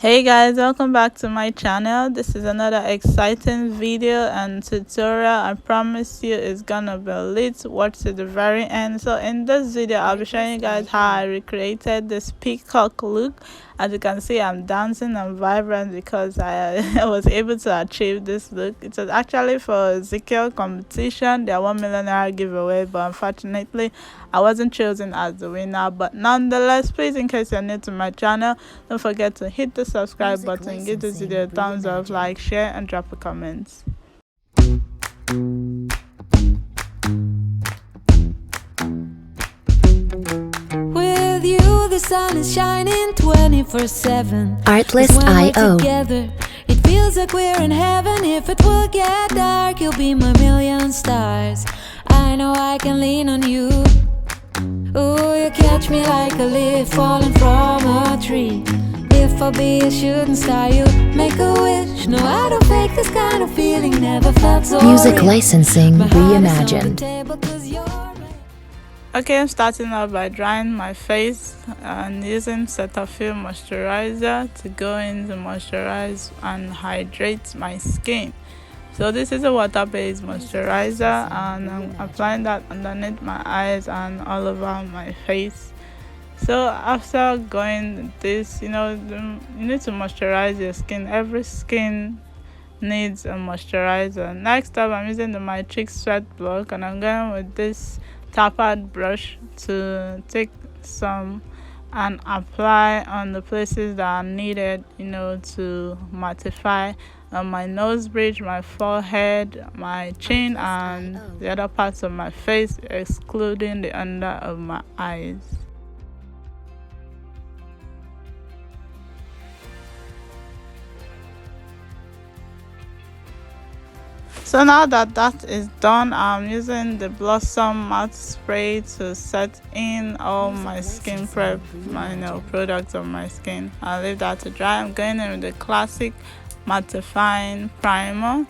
Hey guys, welcome back to my channel. This is another exciting video and tutorial. I promise you it's gonna be lit. Watch to the very end. So in this video I'll be showing you guys how I recreated this peacock look. As you can see, I'm dancing and vibrant because I was able to achieve this look. It was actually for Ezekiel competition, their 1 million naira giveaway, but unfortunately I wasn't chosen as the winner. But nonetheless, please, in case you're new to my channel, don't forget to hit the subscribe button, give this video a thumbs up, like, share, and drop a comment. With you, the sun is shining 24/7. Artlist.io. Together, it feels like we're in heaven. If it will get dark, you'll be my million stars. I know I can lean on you. Ooh, you catch me like a leaf falling from a tree. If I'll be a shooting star, you make a wish. No, I don't fake this kind of feeling. Never felt so Music real. licensing My heart is on the reimagined. table 'cause you're Okay, I'm starting out by drying my face and using Cetaphil moisturizer to go in to moisturize and hydrate my skin. So this is a water-based moisturizer and I'm applying that underneath my eyes and all over my face. So after going this, you need to moisturize your skin. Every skin needs a moisturizer. Next up, I'm using the My Cheek Sweat Block and I'm going with this tapered brush to take some and apply on the places that are needed, to mattify on my nose bridge, my forehead, my chin, and the other parts of my face, excluding the under of my eyes. So now that that is done, I'm using the Blossom matte spray to set in all my skin prep, my products on my skin. I'll leave that to dry. I'm going in with the classic mattifying primer.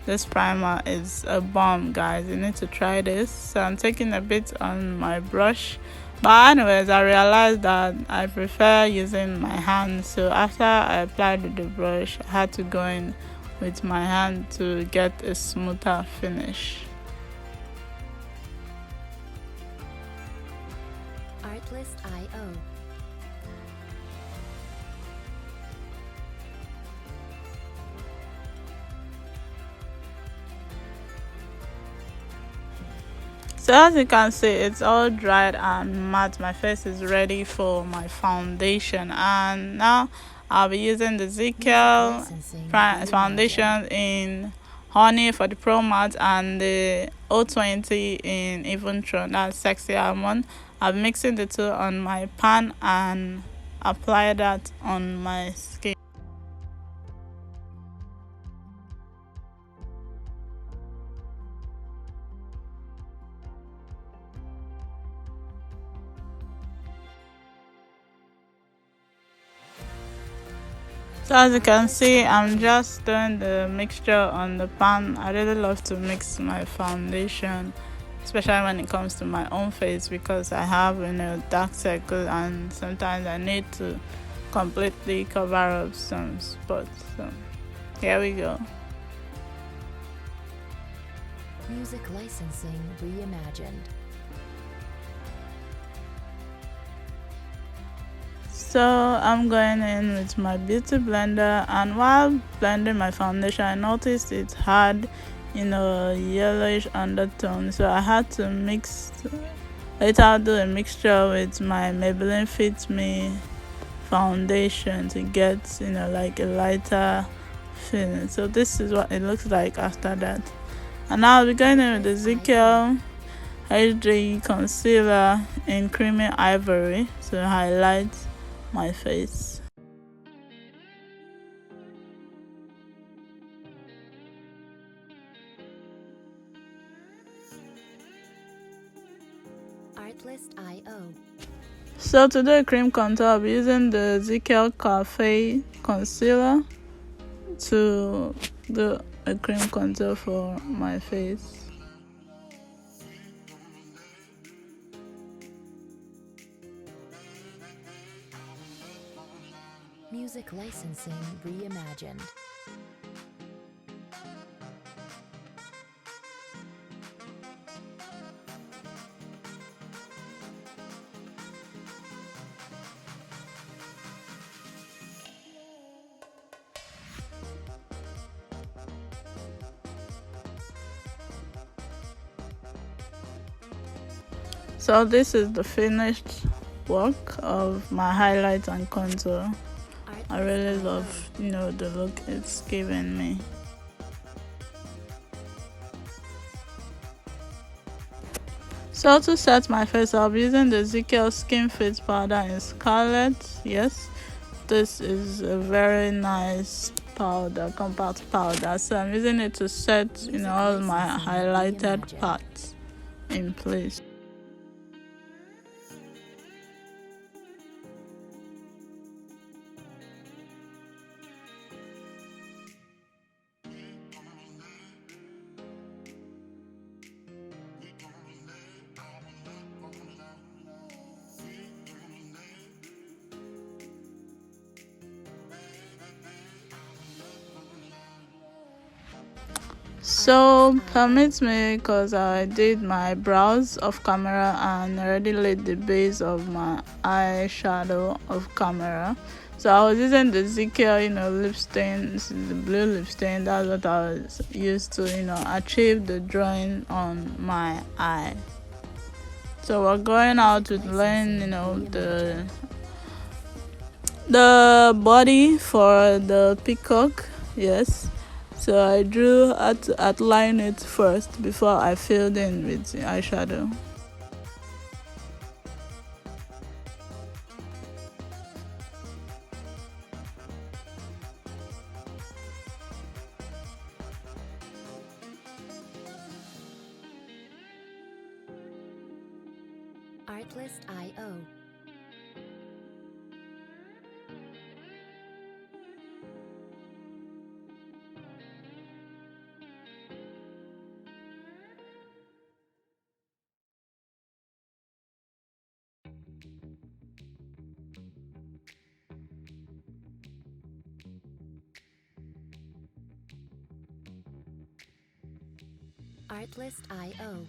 This primer is a bomb, guys. You need to try this. So I'm taking a bit on my brush. But anyways, I realized that I prefer using my hand. So after I applied with the brush, I had to go in with my hand to get a smoother finish. Artlist.io. So as you can see, it's all dried and matte. My face is ready for my foundation, and now I'll be using the Ezekiel foundation in Honey for the Pro Matte and the 020 in Even Tone, that's Sexy Almond. I'm mixing the two on my pan and apply that on my skin. So as you can see, I'm just doing the mixture on the pan. I really love to mix my foundation, especially when it comes to my own face, because I have dark circles and sometimes I need to completely cover up some spots. So here we go. Music licensing reimagined. So I'm going in with my beauty blender, and while blending my foundation I noticed it had yellowish undertone, so I had to mix. Later I'll do a mixture with my Maybelline Fit Me foundation to get like a lighter feeling. So this is what it looks like after that. And now I'll be going in with the Ezekiel HD concealer in creamy ivory to highlight my face. Artlist.io. So to do a cream contour, I'll be using the Ezekiel Cafe concealer to do a cream contour for my face. Music Music licensing reimagined. So this is the finished work of my highlights and contour. I really love, the look it's giving me. So to set my face, I'll be using the Ezekiel Skin Fit powder in Scarlet. Yes, this is a very nice powder, compact powder. So I'm using it to set, all my highlighted parts in place. So permit me, because I did my brows off camera and already laid the base of my eyeshadow off camera. So I was using the Ezekiel, lip stain. This is the blue lip stain. That's what I was used to, achieve the drawing on my eye. So we're going out with laying, the body for the peacock. Yes. So I had to outline it first before I filled in with the eyeshadow. Artlist.io. Artlist.io.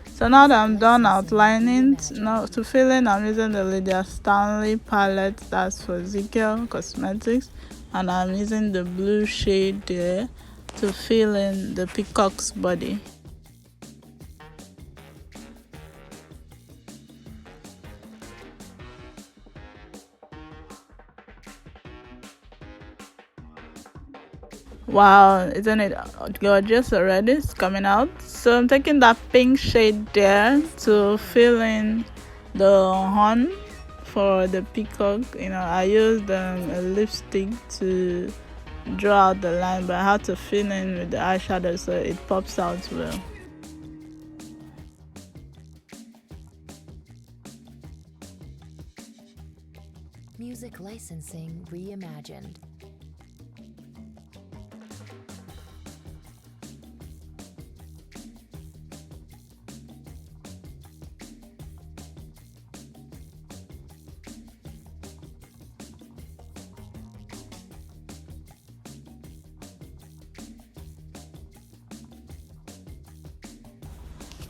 So now that I'm done outlining, now to fill in, I'm using the Lydia Stanley palette. That's for Ezekiel Cosmetics, and I'm using the blue shade there to fill in the peacock's body. Wow, isn't it gorgeous already? It's coming out. So I'm taking that pink shade there to fill in the horn for the peacock. I used a lipstick to draw out the line, but I had to fill in with the eyeshadow so it pops out well. Music licensing reimagined.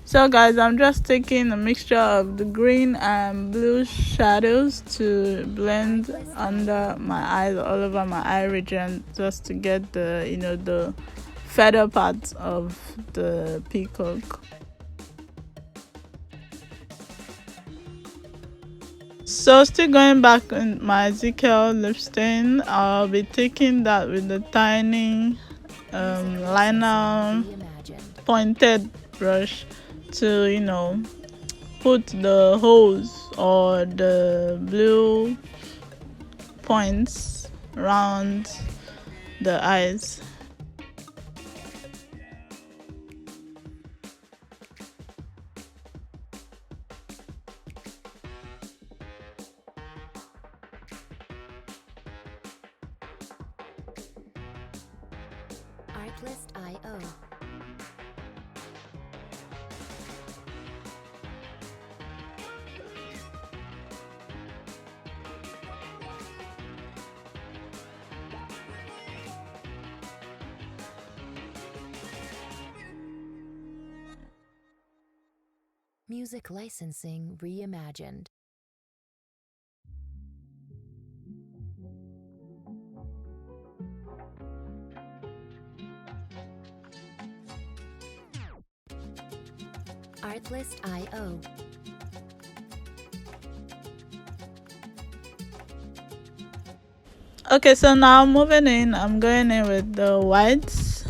So guys, I'm just taking a mixture of the green and blue shadows to blend under my eyes, all over my eye region, just to get the feather part of the peacock. So still going back in my Ezekiel lip stain, I'll be taking that with the tiny liner pointed brush to put the holes or the blue points around the eyes. Artlist.io. Music licensing reimagined. Artlist.io. Okay, so now moving in, I'm going in with the whites,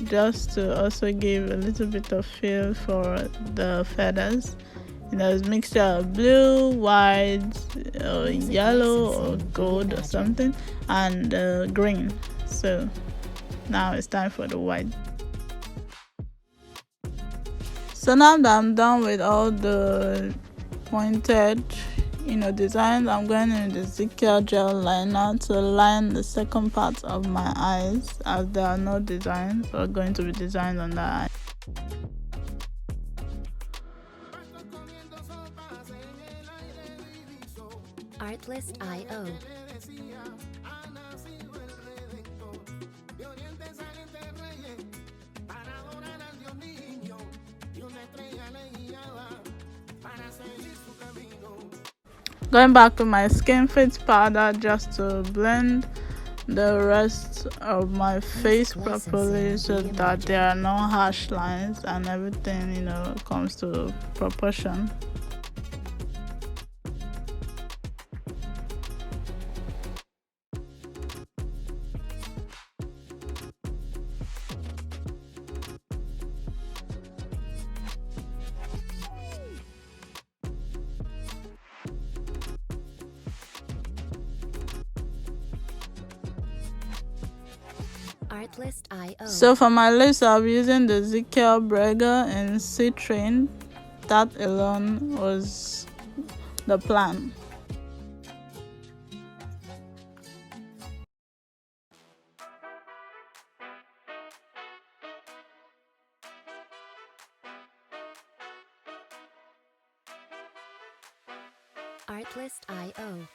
just to also give a little bit of feel for the feathers. It's a mixture of blue, white, yellow, or gold, or something, and green. So now it's time for the white. So now that I'm done with all the pointed designs, I'm going in the Ezekiel gel liner to line the second part of my eyes, as there are no designs or going to be designs on the eye. Artlist.io. Going back to my Skin Fit powder just to blend the rest of my face properly, so that there are no harsh lines and everything comes to proportion. Artlist.io. So for my lips, I'll be using the Ezekiel Brega in Citrine. That alone was the plan. Artlist.io.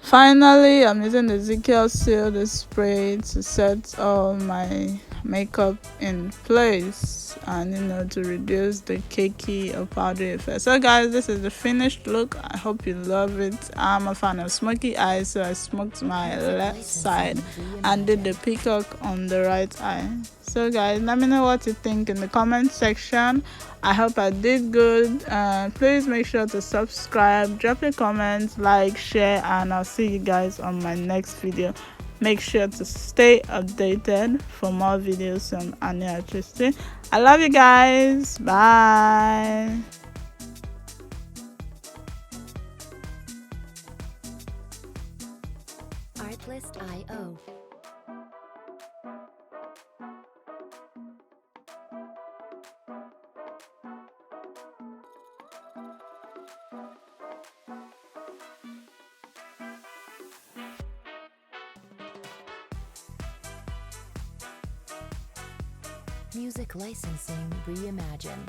Finally, I'm using the Ezekiel Seal the spray to set all my makeup in place and to reduce the cakey or powdery effect. So guys, this is the finished look. I hope you love it. I'm a fan of smoky eyes, so I smoked my left side and did the peacock on the right eye. So guys, let me know what you think in the comment section. I hope I did good. Please make sure to subscribe, drop your comments, like, share, and I'll see you guys on my next video. Make sure to stay updated for more videos on Anya Artistry. I love you guys. Bye. Artlist.io. Music licensing reimagined.